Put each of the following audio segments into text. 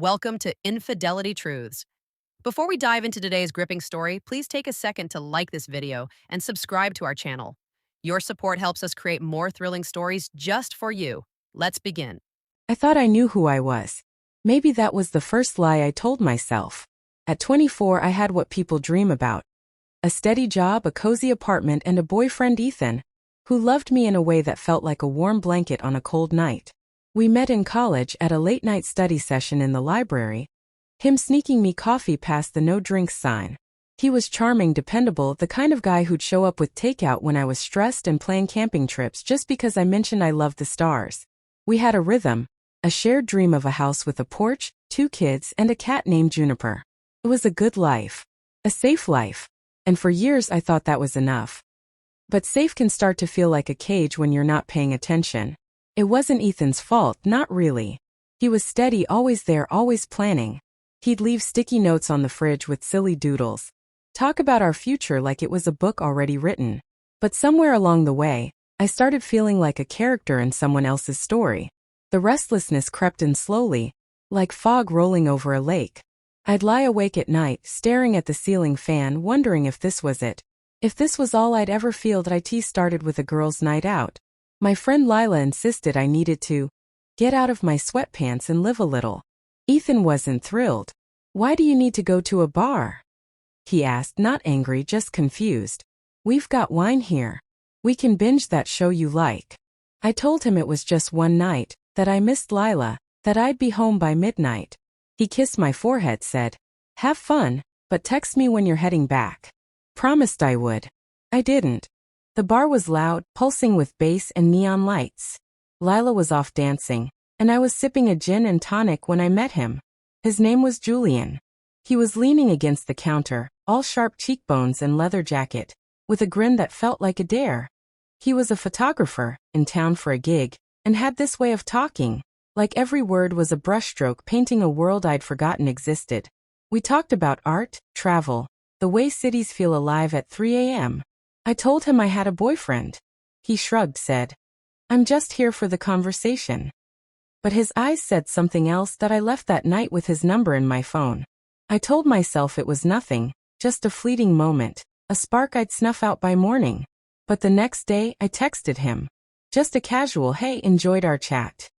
Welcome to Infidelity Truths. Before we dive into today's gripping story, please take a second to like this video and subscribe to our channel. Your support helps us create more thrilling stories just for you. Let's begin. I thought I knew who I was. Maybe that was the first lie I told myself. At 24, I had what people dream about. A steady job, a cozy apartment, and a boyfriend, Ethan, who loved me in a way that felt like a warm blanket on a cold night. We met in college at a late-night study session in the library, him sneaking me coffee past the no drinks sign. He was charming, dependable, the kind of guy who'd show up with takeout when I was stressed and plan camping trips just because I mentioned I loved the stars. We had a rhythm, a shared dream of a house with a porch, 2 kids, and a cat named Juniper. It was a good life. A safe life. And for years I thought that was enough. But safe can start to feel like a cage when you're not paying attention. It wasn't Ethan's fault, not really. He was steady, always there, always planning. He'd leave sticky notes on the fridge with silly doodles. Talk about our future like it was a book already written. But somewhere along the way, I started feeling like a character in someone else's story. The restlessness crept in slowly, like fog rolling over a lake. I'd lie awake at night, staring at the ceiling fan, wondering if this was it. If this was all I'd ever feel. That IT started with a girls' night out. My friend Lila insisted I needed to get out of my sweatpants and live a little. Ethan wasn't thrilled. "Why do you need to go to a bar?" he asked, not angry, just confused. "We've got wine here. We can binge that show you like." I told him it was just one night, that I missed Lila, that I'd be home by midnight. He kissed my forehead, said, "Have fun, but text me when you're heading back." Promised I would. I didn't. The bar was loud, pulsing with bass and neon lights. Lila was off dancing, and I was sipping a gin and tonic when I met him. His name was Julian. He was leaning against the counter, all sharp cheekbones and leather jacket, with a grin that felt like a dare. He was a photographer, in town for a gig, and had this way of talking, like every word was a brushstroke painting a world I'd forgotten existed. We talked about art, travel, the way cities feel alive at 3 a.m. I told him I had a boyfriend. He shrugged, said, "I'm just here for the conversation." But his eyes said something else. That I left that night with his number in my phone. I told myself it was nothing, just a fleeting moment, a spark I'd snuff out by morning. But the next day, I texted him. Just a casual, "Hey, enjoyed our chat."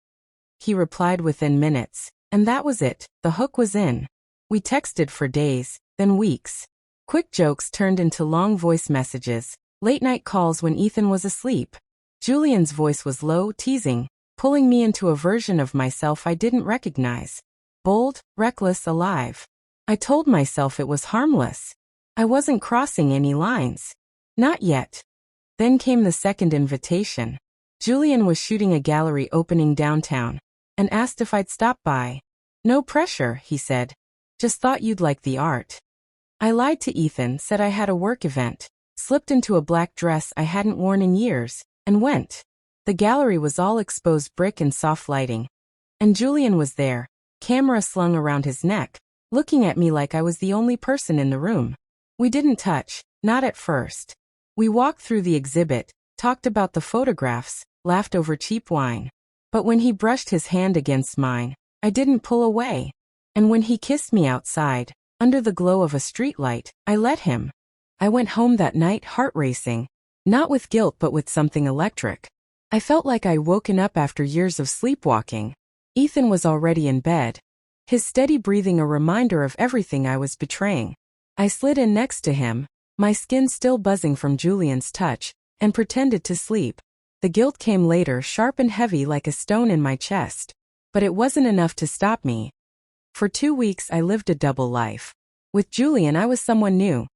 He replied within minutes, and that was it. The hook was in. We texted for days, then weeks. Quick jokes turned into long voice messages, late-night calls when Ethan was asleep. Julian's voice was low, teasing, pulling me into a version of myself I didn't recognize. Bold, reckless, alive. I told myself it was harmless. I wasn't crossing any lines. Not yet. Then came the second invitation. Julian was shooting a gallery opening downtown, and asked if I'd stop by. "No pressure," he said. "Just thought you'd like the art." I lied to Ethan, said I had a work event, slipped into a black dress I hadn't worn in years, and went. The gallery was all exposed brick and soft lighting. And Julian was there, camera slung around his neck, looking at me like I was the only person in the room. We didn't touch, not at first. We walked through the exhibit, talked about the photographs, laughed over cheap wine. But when he brushed his hand against mine, I didn't pull away. And when he kissed me outside, under the glow of a streetlight, I let him. I went home that night, heart racing, not with guilt but with something electric. I felt like I'd woken up after years of sleepwalking. Ethan was already in bed, his steady breathing a reminder of everything I was betraying. I slid in next to him, my skin still buzzing from Julian's touch, and pretended to sleep. The guilt came later, sharp and heavy like a stone in my chest. But it wasn't enough to stop me. For 2 weeks I lived a double life. With Julian I was someone new.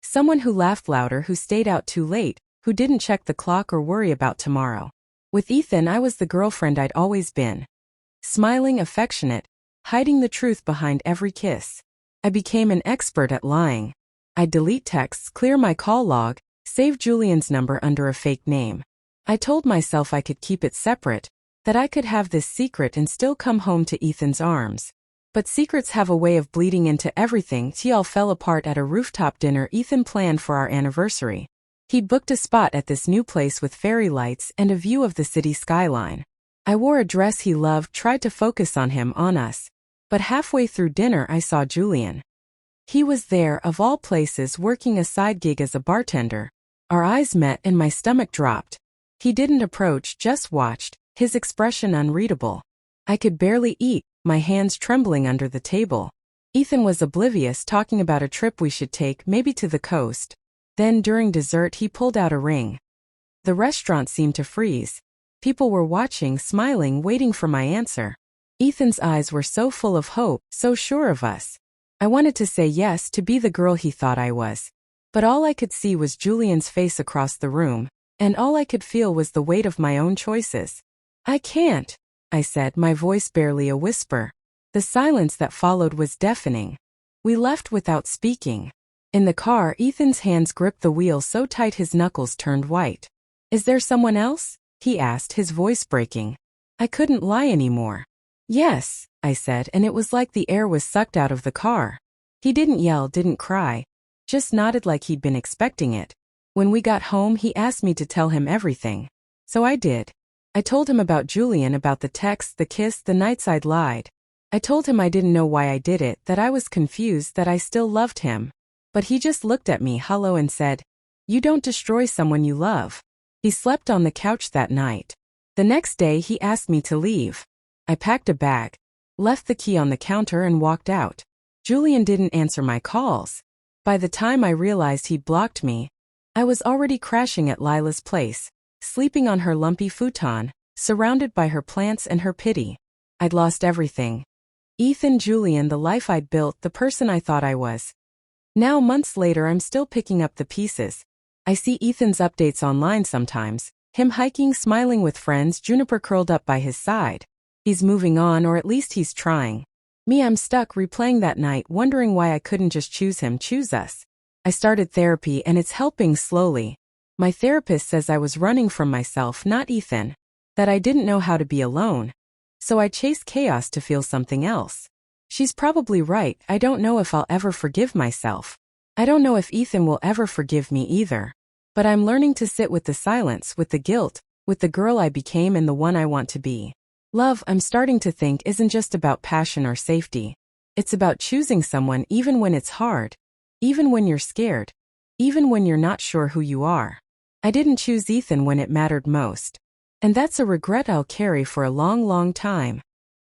Someone who laughed louder, who stayed out too late, who didn't check the clock or worry about tomorrow. With Ethan I was the girlfriend I'd always been. Smiling, affectionate, hiding the truth behind every kiss. I became an expert at lying. I'd delete texts, clear my call log, save Julian's number under a fake name. I told myself I could keep it separate, that I could have this secret and still come home to Ethan's arms. But secrets have a way of bleeding into everything. It all fell apart at a rooftop dinner Ethan planned for our anniversary. He'd booked a spot at this new place with fairy lights and a view of the city skyline. I wore a dress he loved, tried to focus on him, on us. But halfway through dinner I saw Julian. He was there, of all places, working a side gig as a bartender. Our eyes met and my stomach dropped. He didn't approach, just watched, his expression unreadable. I could barely eat, my hands trembling under the table. Ethan was oblivious, talking about a trip we should take, maybe to the coast. Then during dessert he pulled out a ring. The restaurant seemed to freeze. People were watching, smiling, waiting for my answer. Ethan's eyes were so full of hope, so sure of us. I wanted to say yes, to be the girl he thought I was. But all I could see was Julian's face across the room, and all I could feel was the weight of my own choices. "I can't," I said, my voice barely a whisper. The silence that followed was deafening. We left without speaking. In the car, Ethan's hands gripped the wheel so tight his knuckles turned white. "Is there someone else?" he asked, his voice breaking. I couldn't lie anymore. "Yes," I said, and it was like the air was sucked out of the car. He didn't yell, didn't cry, just nodded like he'd been expecting it. When we got home, he asked me to tell him everything. So I did. I told him about Julian, about the text, the kiss, the nights I'd lied. I told him I didn't know why I did it, that I was confused, that I still loved him. But he just looked at me hollow and said, "You don't destroy someone you love." He slept on the couch that night. The next day he asked me to leave. I packed a bag, left the key on the counter and walked out. Julian didn't answer my calls. By the time I realized he'd blocked me, I was already crashing at Lila's place, sleeping on her lumpy futon, surrounded by her plants and her pity. I'd lost everything. Ethan, Julian, the life I'd built, the person I thought I was. Now, months later, I'm still picking up the pieces. I see Ethan's updates online sometimes, him hiking, smiling with friends, Juniper curled up by his side. He's moving on, or at least he's trying. Me, I'm stuck replaying that night, wondering why I couldn't just choose him, choose us. I started therapy and it's helping slowly. My therapist says I was running from myself, not Ethan. That I didn't know how to be alone. So I chased chaos to feel something else. She's probably right. I don't know if I'll ever forgive myself. I don't know if Ethan will ever forgive me either. But I'm learning to sit with the silence, with the guilt, with the girl I became and the one I want to be. Love, I'm starting to think, isn't just about passion or safety. It's about choosing someone even when it's hard. Even when you're scared. Even when you're not sure who you are. I didn't choose Ethan when it mattered most. And that's a regret I'll carry for a long, long time.